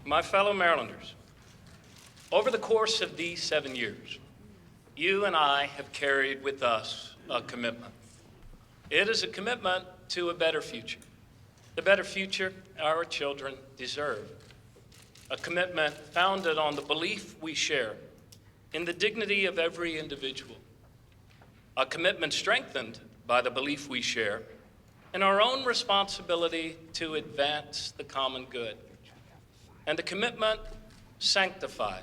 My fellow Marylanders, over the course of these 7 years, you and I have carried with us a commitment. It is a commitment to a better future, the better future our children deserve. A commitment founded on the belief we share in the dignity of every individual. A commitment strengthened by the belief we share in our own responsibility to advance the common good. And a commitment sanctified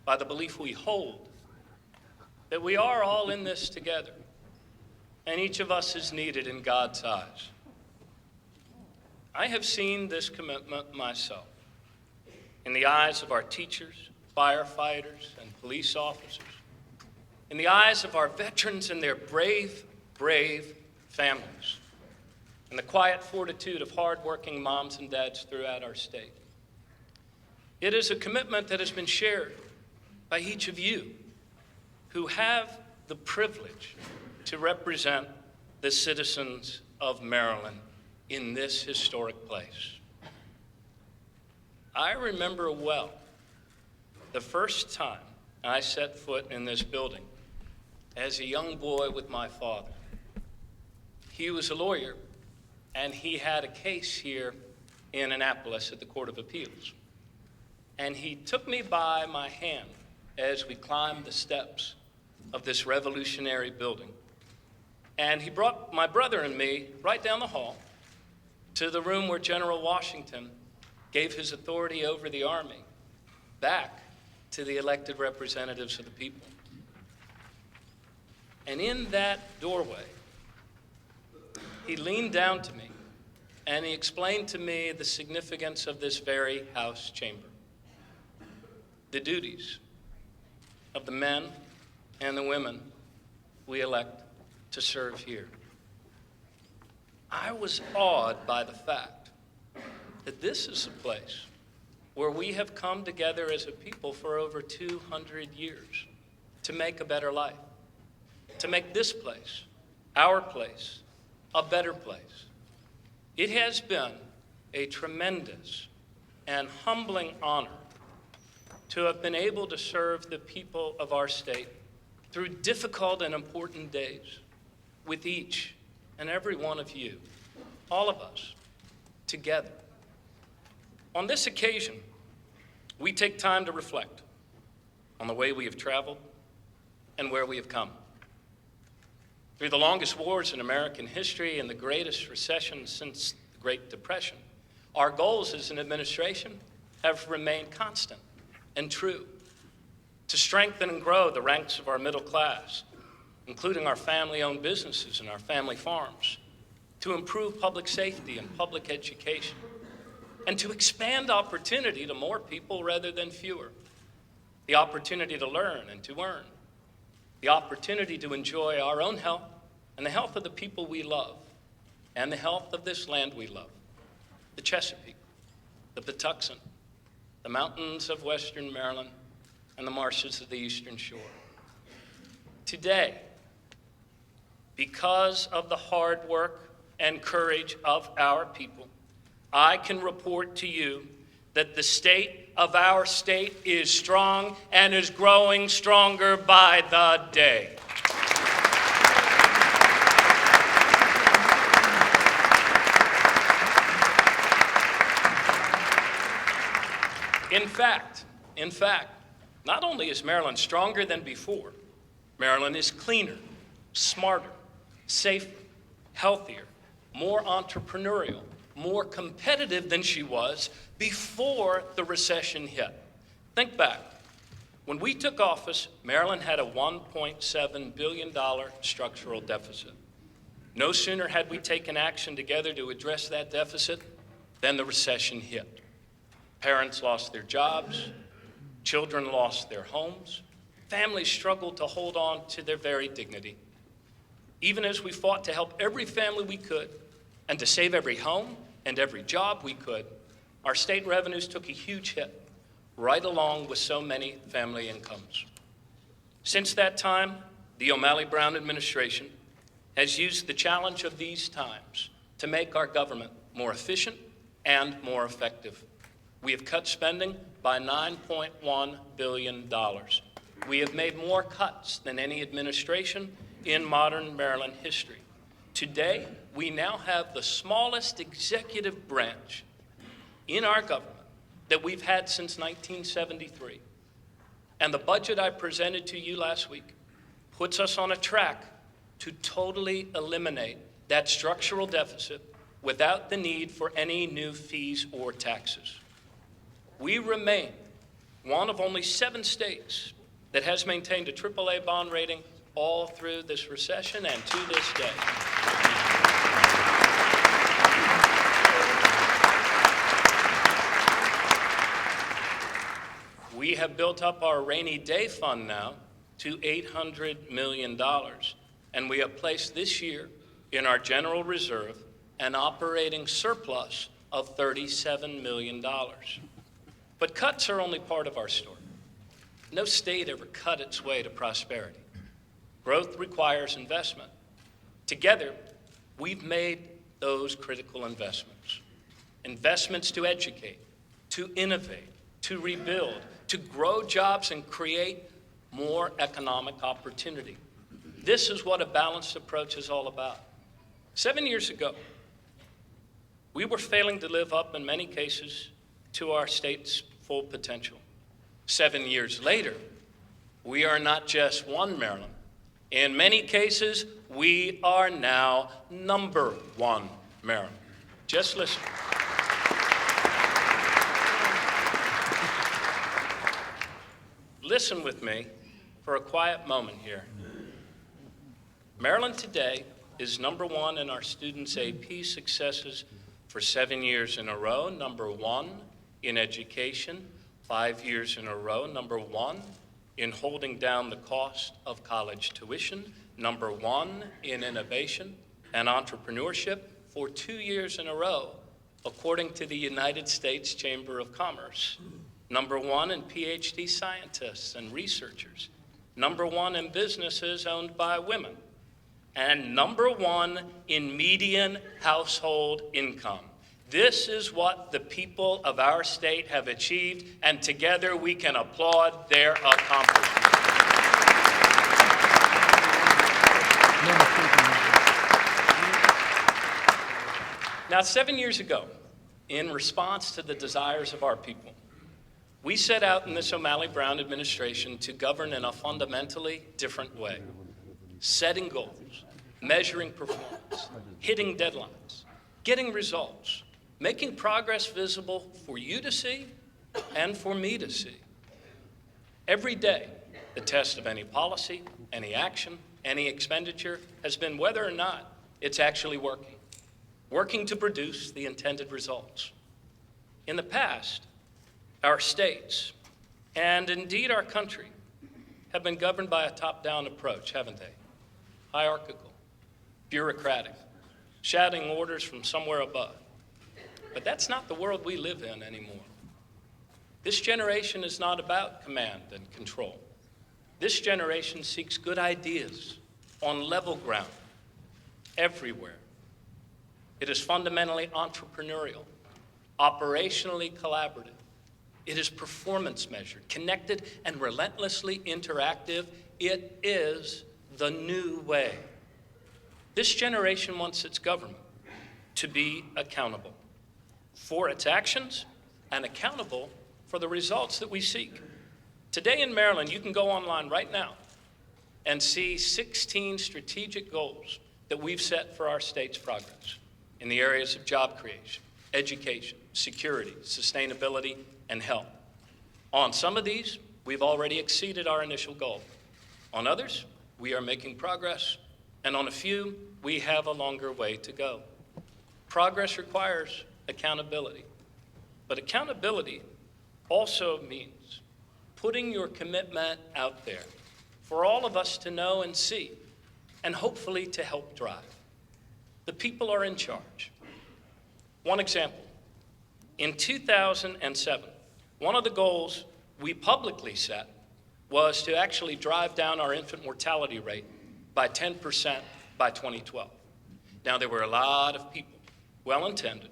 by the belief we hold that we are all in this together, and each of us is needed in God's eyes. I have seen this commitment myself in the eyes of our teachers, firefighters, and police officers, in the eyes of our veterans and their brave families, and the quiet fortitude of hardworking moms and dads throughout our state. It is a commitment that has been shared by each of you who have the privilege to represent the citizens of Maryland in this historic place. I remember well the first time I set foot in this building as a young boy with my father. He was a lawyer, and he had a case here in Annapolis at the Court of Appeals. And he took me by my hand as we climbed the steps of this revolutionary building. And he brought my brother and me right down the hall to the room where General Washington gave his authority over the army back to the elected representatives of the people. And in that doorway, he leaned down to me and he explained to me the significance of this very House chamber, the duties of the men and the women we elect to serve here. I was awed by the fact that this is a place where we have come together as a people for over 200 years to make a better life, to make this place, our place, a better place. It has been a tremendous and humbling honor to have been able to serve the people of our state through difficult and important days with each and every one of you, all of us, together. On this occasion, we take time to reflect on the way we have traveled and where we have come. Through the longest wars in American history and the greatest recession since the Great Depression, our goals as an administration have remained constant and true: to strengthen and grow the ranks of our middle class, including our family-owned businesses and our family farms, to improve public safety and public education, and to expand opportunity to more people rather than fewer, the opportunity to learn and to earn, the opportunity to enjoy our own health and the health of the people we love, and the health of this land we love, the Chesapeake, the Patuxent, the mountains of Western Maryland, and the marshes of the Eastern Shore. Today, because of the hard work and courage of our people, I can report to you that the state of our state is strong and is growing stronger by the day. In fact, not only is Maryland stronger than before, Maryland is cleaner, smarter, safer, healthier, more entrepreneurial, more competitive than she was before the recession hit. Think back. When we took office, Maryland had a $1.7 billion structural deficit. No sooner had we taken action together to address that deficit than the recession hit. Parents lost their jobs, children lost their homes, families struggled to hold on to their very dignity. Even as we fought to help every family we could and to save every home and every job we could, our state revenues took a huge hit, right along with so many family incomes. Since that time, the O'Malley Brown administration has used the challenge of these times to make our government more efficient and more effective. We have cut spending by $9.1 billion. We have made more cuts than any administration in modern Maryland history. Today, we now have the smallest executive branch in our government that we've had since 1973. And the budget I presented to you last week puts us on a track to totally eliminate that structural deficit without the need for any new fees or taxes. We remain one of only 7 states that has maintained a AAA bond rating all through this recession and to this day. We have built up our rainy day fund now to $800 million, and we have placed this year in our general reserve an operating surplus of $37 million. But cuts are only part of our story. No state ever cut its way to prosperity. Growth requires investment. Together, we've made those critical investments. Investments to educate, to innovate, to rebuild, to grow jobs and create more economic opportunity. This is what a balanced approach is all about. 7 years ago, we were failing to live up in many cases to our state's full potential. 7 years later, we are not just one Maryland. In many cases, we are now number one Maryland. Just listen. Listen with me for a quiet moment here. Maryland today is number one in our students' AP successes for 7 years in a row, number one in education, 5 years in a row, number one in holding down the cost of college tuition, number one in innovation and entrepreneurship for 2 years in a row, according to the United States Chamber of Commerce, number one in PhD scientists and researchers, number one in businesses owned by women, and number one in median household income. This is what the people of our state have achieved, and together we can applaud their accomplishment. Now, 7 years ago, in response to the desires of our people, we set out in this O'Malley Brown administration to govern in a fundamentally different way, setting goals, measuring performance, hitting deadlines, getting results, making progress visible for you to see and for me to see. Every day, the test of any policy, any action, any expenditure has been whether or not it's actually working to produce the intended results. In the past, our states, and indeed our country, have been governed by a top-down approach, haven't they? Hierarchical, bureaucratic, shouting orders from somewhere above. But that's not the world we live in anymore. This generation is not about command and control. This generation seeks good ideas on level ground, everywhere. It is fundamentally entrepreneurial, operationally collaborative. It is performance measured, connected, and relentlessly interactive. It is the new way. This generation wants its government to be accountable for its actions and accountable for the results that we seek. Today in Maryland, you can go online right now and see 16 strategic goals that we've set for our state's progress in the areas of job creation, education, security, sustainability, and health. On some of these, we've already exceeded our initial goal. On others, we are making progress, and on a few, we have a longer way to go. Progress requires accountability, but accountability also means putting your commitment out there for all of us to know and see, and hopefully to help drive. The people are in charge. One example, in 2007, one of the goals we publicly set was to actually drive down our infant mortality rate by 10% by 2012. Now, there were a lot of people, well-intended,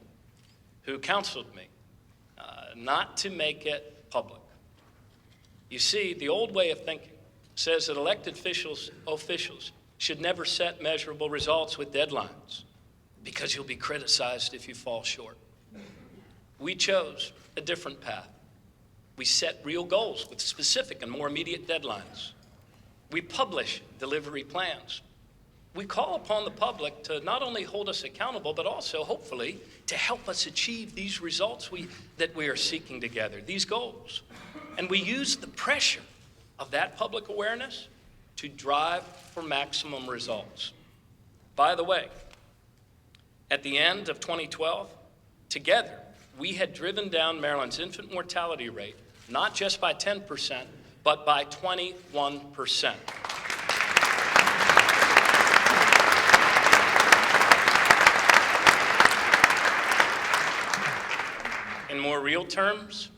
who counseled me not to make it public. You see, the old way of thinking says that elected officials should never set measurable results with deadlines because you'll be criticized if you fall short. We chose a different path. We set real goals with specific and more immediate deadlines. We publish delivery plans. We call upon the public to not only hold us accountable, but also, hopefully, to help us achieve these results that we are seeking together, these goals. And we use the pressure of that public awareness to drive for maximum results. By the way, at the end of 2012, together, we had driven down Maryland's infant mortality rate, not just by 10%, but by 21%. In more real terms,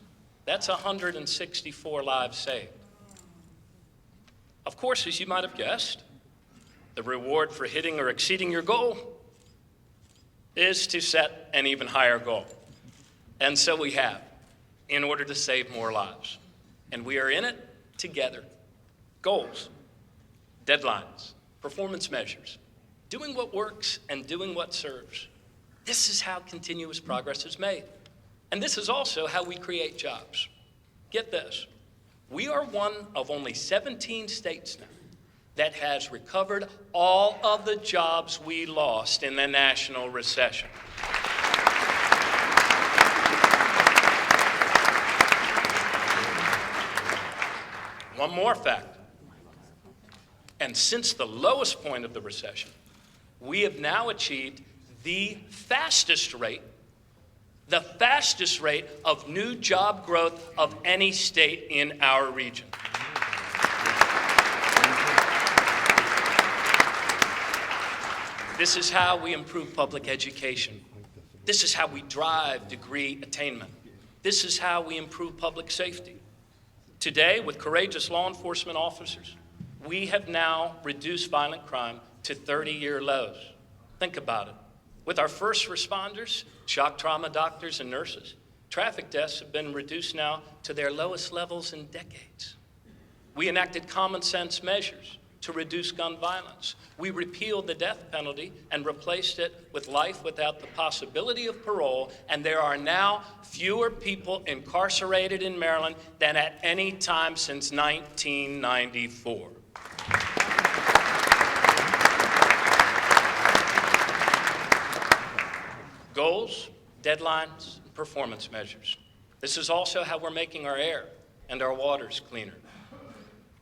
that's 164 lives saved. Of course, as you might have guessed, the reward for hitting or exceeding your goal is to set an even higher goal. And so we have, in order to save more lives. And we are in it together. Goals, deadlines, performance measures, doing what works and doing what serves. This is how continuous progress is made. And this is also how we create jobs. Get this, we are one of only 17 states now that has recovered all of the jobs we lost in the national recession. One more fact, and since the lowest point of the recession, we have now achieved the fastest rate of new job growth of any state in our region. This is how we improve public education. This is how we drive degree attainment. This is how we improve public safety. Today, with courageous law enforcement officers, we have now reduced violent crime to 30-year lows. Think about it. With our first responders, shock trauma doctors and nurses, traffic deaths have been reduced now to their lowest levels in decades. We enacted common sense measures to reduce gun violence. We repealed the death penalty and replaced it with life without the possibility of parole, and there are now fewer people incarcerated in Maryland than at any time since 1994. Goals, deadlines, and performance measures. This is also how we're making our air and our waters cleaner.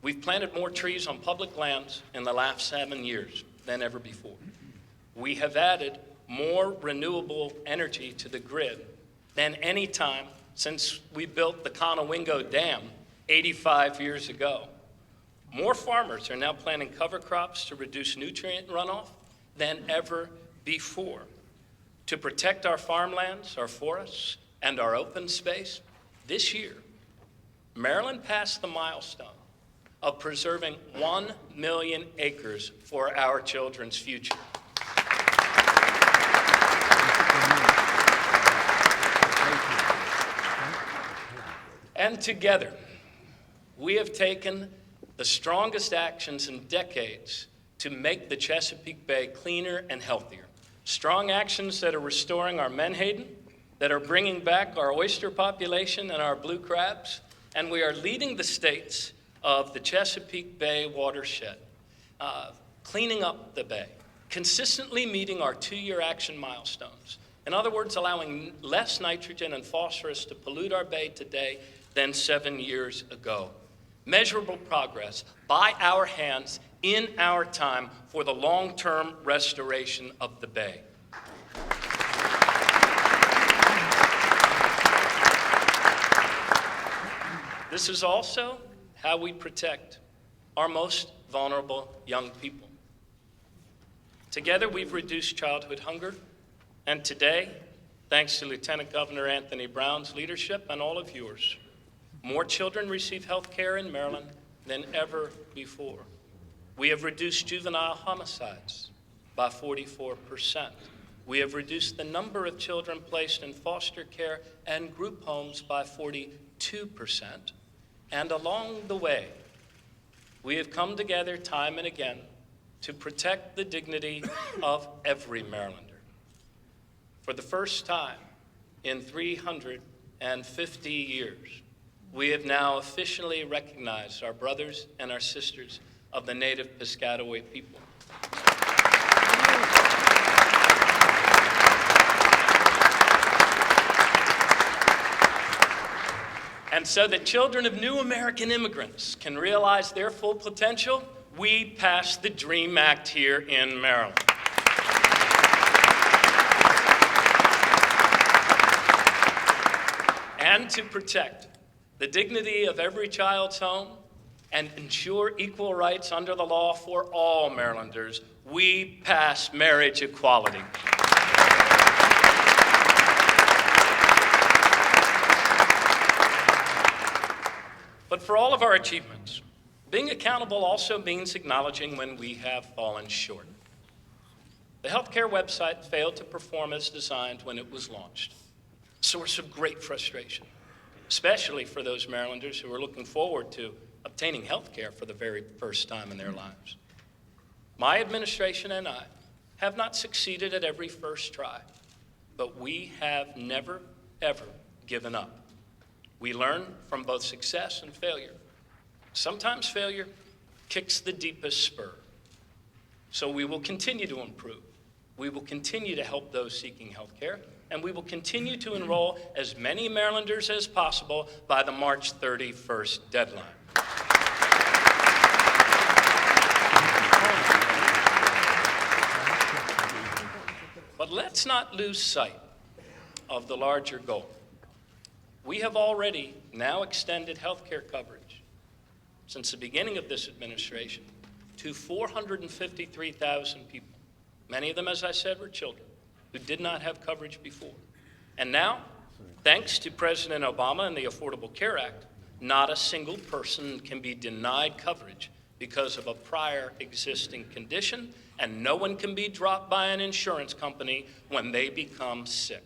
We've planted more trees on public lands in the last 7 years than ever before. We have added more renewable energy to the grid than any time since we built the Conowingo Dam 85 years ago. More farmers are now planting cover crops to reduce nutrient runoff than ever before. To protect our farmlands, our forests, and our open space, this year, Maryland passed the milestone of preserving 1 million acres for our children's future. And together, we have taken the strongest actions in decades to make the Chesapeake Bay cleaner and healthier. Strong actions that are restoring our menhaden, that are bringing back our oyster population and our blue crabs, and we are leading the states of the Chesapeake Bay watershed, cleaning up the bay, consistently meeting our 2-year action milestones. In other words, allowing less nitrogen and phosphorus to pollute our bay today than 7 years ago. Measurable progress by our hands in our time for the long-term restoration of the bay. This is also how we protect our most vulnerable young people. Together, we've reduced childhood hunger, and today, thanks to Lieutenant Governor Anthony Brown's leadership and all of yours, more children receive health care in Maryland than ever before. We have reduced juvenile homicides by 44%. We have reduced the number of children placed in foster care and group homes by 42%. And along the way, we have come together time and again to protect the dignity of every Marylander. For the first time in 350 years, we have now officially recognized our brothers and our sisters of the native Piscataway people. And so that children of new American immigrants can realize their full potential, we passed the DREAM Act here in Maryland. And to protect the dignity of every child's home and ensure equal rights under the law for all Marylanders, we passed marriage equality. But for all of our achievements, being accountable also means acknowledging when we have fallen short. The healthcare website failed to perform as designed when it was launched, a source of great frustration, especially for those Marylanders who are looking forward to obtaining healthcare for the very first time in their lives. My administration and I have not succeeded at every first try, but we have never, ever given up. We learn from both success and failure. Sometimes failure kicks the deepest spur. So we will continue to improve. We will continue to help those seeking health care, and we will continue to enroll as many Marylanders as possible by the March 31st deadline. But let's not lose sight of the larger goal. We have already now extended health care coverage since the beginning of this administration to 453,000 people. Many of them, as I said, were children who did not have coverage before. And now, thanks to President Obama and the Affordable Care Act, not a single person can be denied coverage because of a prior existing condition, and no one can be dropped by an insurance company when they become sick.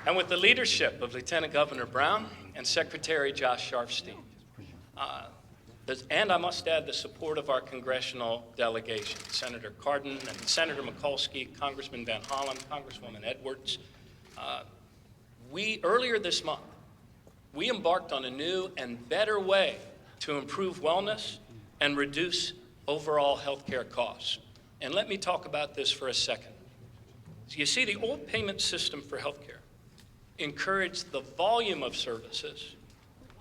And with the leadership of Lieutenant Governor Brown and Secretary Josh Sharfstein, and I must add the support of our congressional delegation, Senator Cardin and Senator Mikulski, Congressman Van Hollen, Congresswoman Edwards, earlier this month, we embarked on a new and better way to improve wellness and reduce overall health care costs. And let me talk about this for a second. So you see, the old payment system for health care encouraged the volume of services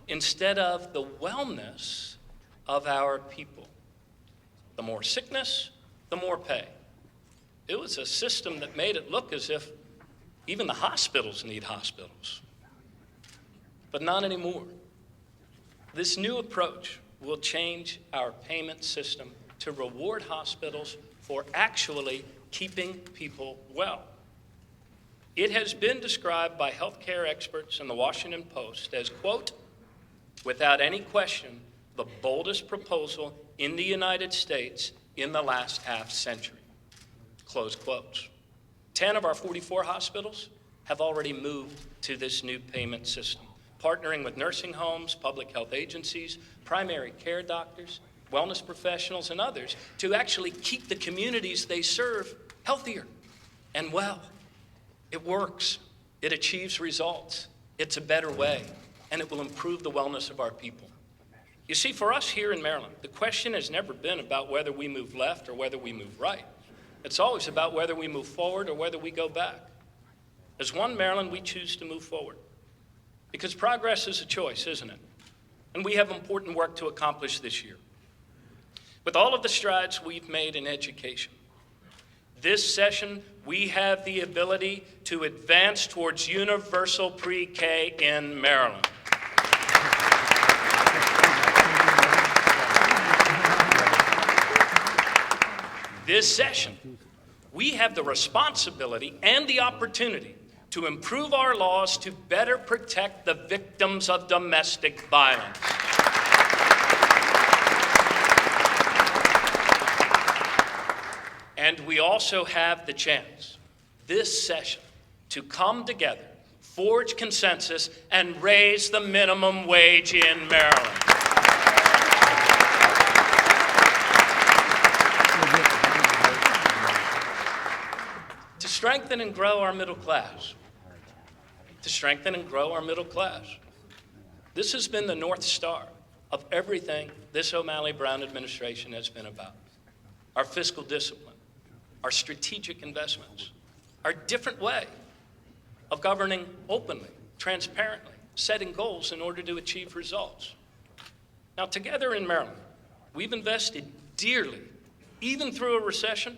instead of the wellness of our people. The more sickness, the more pay. It was a system that made it look as if even the hospitals need hospitals. But not anymore. This new approach will change our payment system to reward hospitals for actually keeping people well. It has been described by healthcare experts in the Washington Post as, quote, without any question, the boldest proposal in the United States in the last half century, close quotes. 10 of our 44 hospitals have already moved to this new payment system, partnering with nursing homes, public health agencies, primary care doctors, wellness professionals, and others to actually keep the communities they serve healthier and well. It works, it achieves results, it's a better way, and it will improve the wellness of our people. You see, for us here in Maryland, the question has never been about whether we move left or whether we move right. It's always about whether we move forward or whether we go back. As one Maryland, we choose to move forward. Because progress is a choice, isn't it? And we have important work to accomplish this year. With all of the strides we've made in education, this session, we have the ability to advance towards universal pre-K in Maryland. This session, we have the responsibility and the opportunity to improve our laws to better protect the victims of domestic violence. And we also have the chance this session to come together, forge consensus, and raise the minimum wage in Maryland. To strengthen and grow our middle class. To strengthen and grow our middle class. This has been the North Star of everything this O'Malley Brown administration has been about. Our fiscal discipline, our strategic investments, our different way of governing openly, transparently, setting goals in order to achieve results. Now, together in Maryland, we've invested dearly, even through a recession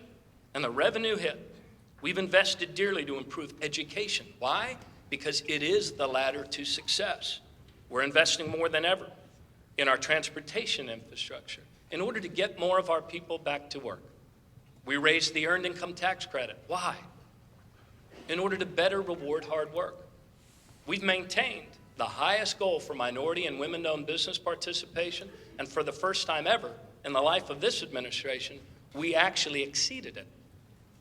and the revenue hit. We've invested dearly to improve education. Why? Because it is the ladder to success. We're investing more than ever in our transportation infrastructure in order to get more of our people back to work. We raised the earned income tax credit. Why? In order to better reward hard work. We've maintained the highest goal for minority and women-owned business participation, and for the first time ever in the life of this administration, we actually exceeded it.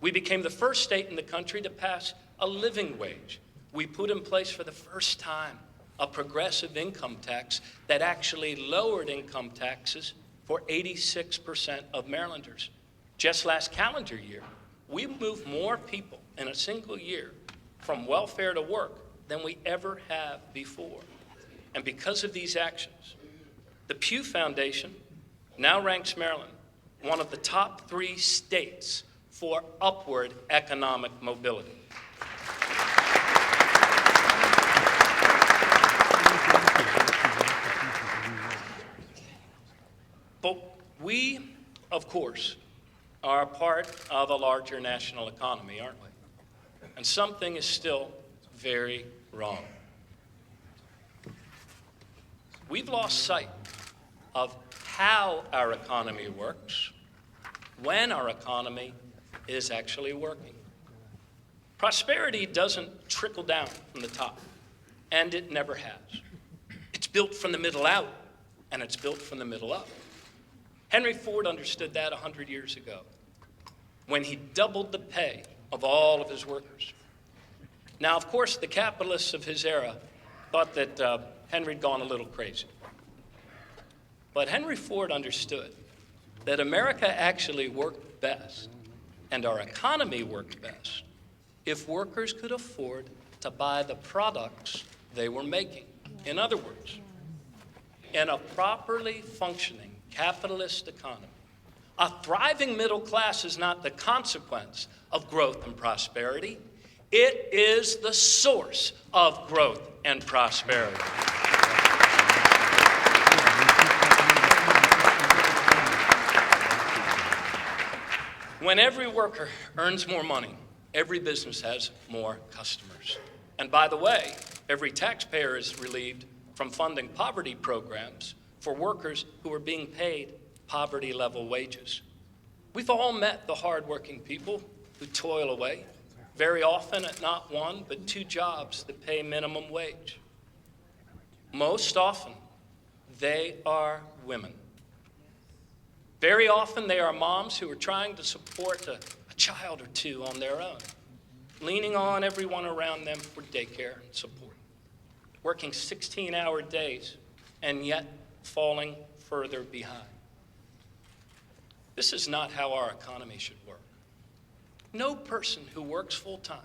We became the first state in the country to pass a living wage. We put in place for the first time a progressive income tax that actually lowered income taxes for 86% of Marylanders. Just last calendar year, we moved more people in a single year from welfare to work than we ever have before. And because of these actions, the Pew Foundation now ranks Maryland one of the top 3 states for upward economic mobility. But we, of course, are a part of a larger national economy, aren't we? And something is still very wrong. We've lost sight of how our economy works, when our economy is actually working. Prosperity doesn't trickle down from the top, and it never has. It's built from the middle out, and it's built from the middle up. Henry Ford understood that 100 years ago when he doubled the pay of all of his workers. Now, of course, the capitalists of his era thought that Henry'd gone a little crazy. But Henry Ford understood that America actually worked best, and our economy worked best, if workers could afford to buy the products they were making. In other words, in a properly functioning capitalist economy, a thriving middle class is not the consequence of growth and prosperity. It is the source of growth and prosperity. When every worker earns more money, every business has more customers. And by the way, every taxpayer is relieved from funding poverty programs for workers who are being paid poverty-level wages. We've all met the hardworking people who toil away, very often at not 1, but 2 jobs that pay minimum wage. Most often, they are women. Very often, they are moms who are trying to support a child or 2 on their own, leaning on everyone around them for daycare and support, working 16-hour days and yet falling further behind. This is not how our economy should work. No person who works full-time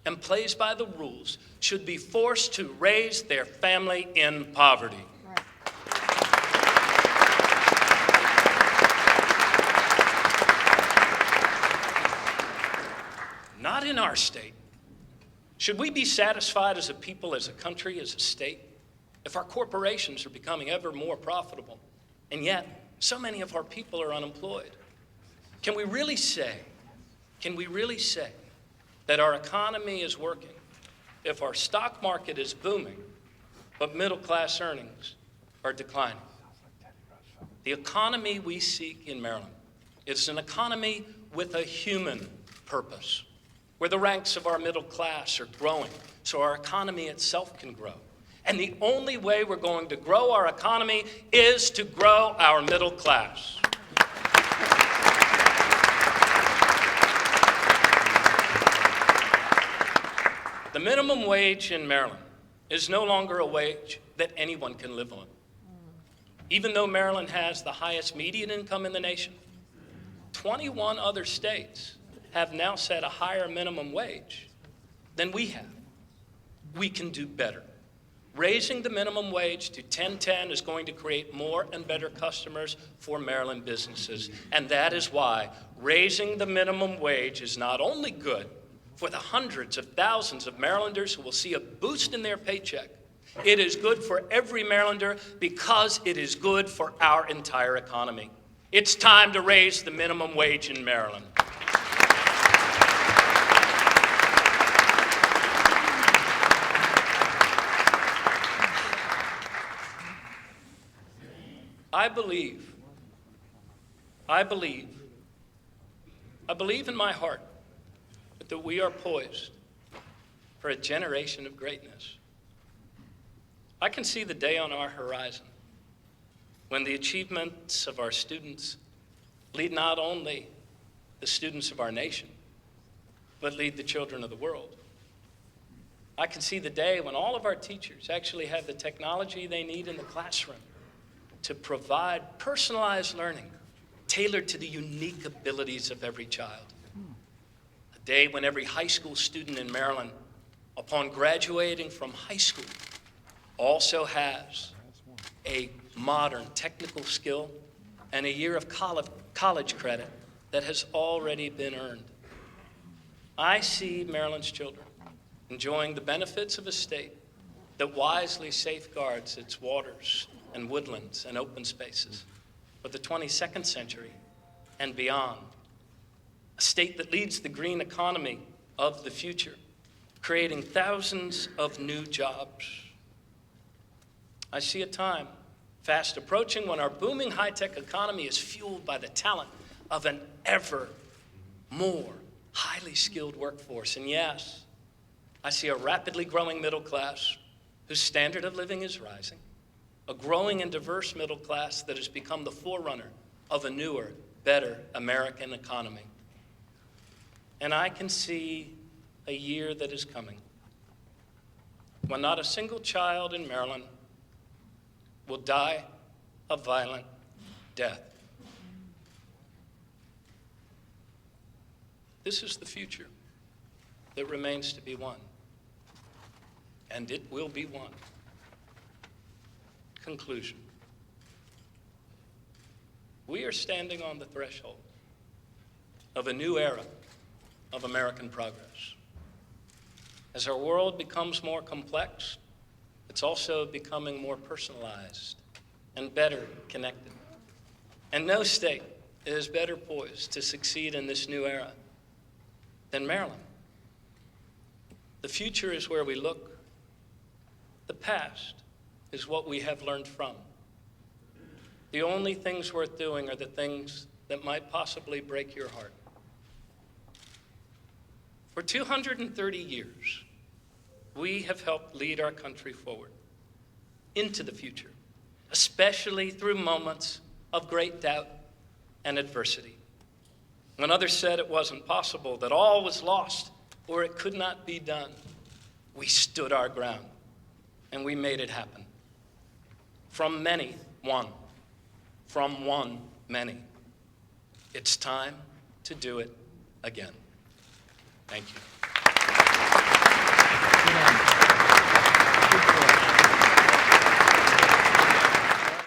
and plays by the rules should be forced to raise their family in poverty. Right. Not in our state. Should we be satisfied as a people, as a country, as a state, if our corporations are becoming ever more profitable, and yet so many of our people are unemployed? Can we really say that our economy is working if our stock market is booming, but middle-class earnings are declining? The economy we seek in Maryland is an economy with a human purpose, where the ranks of our middle class are growing so our economy itself can grow. And the only way we're going to grow our economy is to grow our middle class. The minimum wage in Maryland is no longer a wage that anyone can live on. Even though Maryland has the highest median income in the nation, 21 other states have now set a higher minimum wage than we have. We can do better. Raising the minimum wage to $10.10 is going to create more and better customers for Maryland businesses. And that is why raising the minimum wage is not only good for the hundreds of thousands of Marylanders who will see a boost in their paycheck, it is good for every Marylander because it is good for our entire economy. It's time to raise the minimum wage in Maryland. I believe in my heart that we are poised for a generation of greatness. I can see the day on our horizon when the achievements of our students lead not only the students of our nation, but lead the children of the world. I can see the day when all of our teachers actually have the technology they need in the classroom to provide personalized learning tailored to the unique abilities of every child. A day when every high school student in Maryland, upon graduating from high school, also has a modern technical skill and a year of college credit that has already been earned. I see Maryland's children enjoying the benefits of a state that wisely safeguards its waters and woodlands and open spaces for the 22nd century and beyond. A state that leads the green economy of the future, creating thousands of new jobs. I see a time fast approaching when our booming high-tech economy is fueled by the talent of an ever more highly skilled workforce. And yes, I see a rapidly growing middle class whose standard of living is rising, a growing and diverse middle class that has become the forerunner of a newer, better American economy. And I can see a year that is coming when not a single child in Maryland will die a violent death. This is the future that remains to be won, and it will be won. Conclusion. We are standing on the threshold of a new era of American progress. As our world becomes more complex, it's also becoming more personalized and better connected. And no state is better poised to succeed in this new era than Maryland. The future is where we look. The past is what we have learned from. The only things worth doing are the things that might possibly break your heart. For 230 years, we have helped lead our country forward into the future, especially through moments of great doubt and adversity. When others said it wasn't possible, that all was lost, or it could not be done, we stood our ground, and we made it happen. From many, one. From one, many. It's time to do it again. Thank you.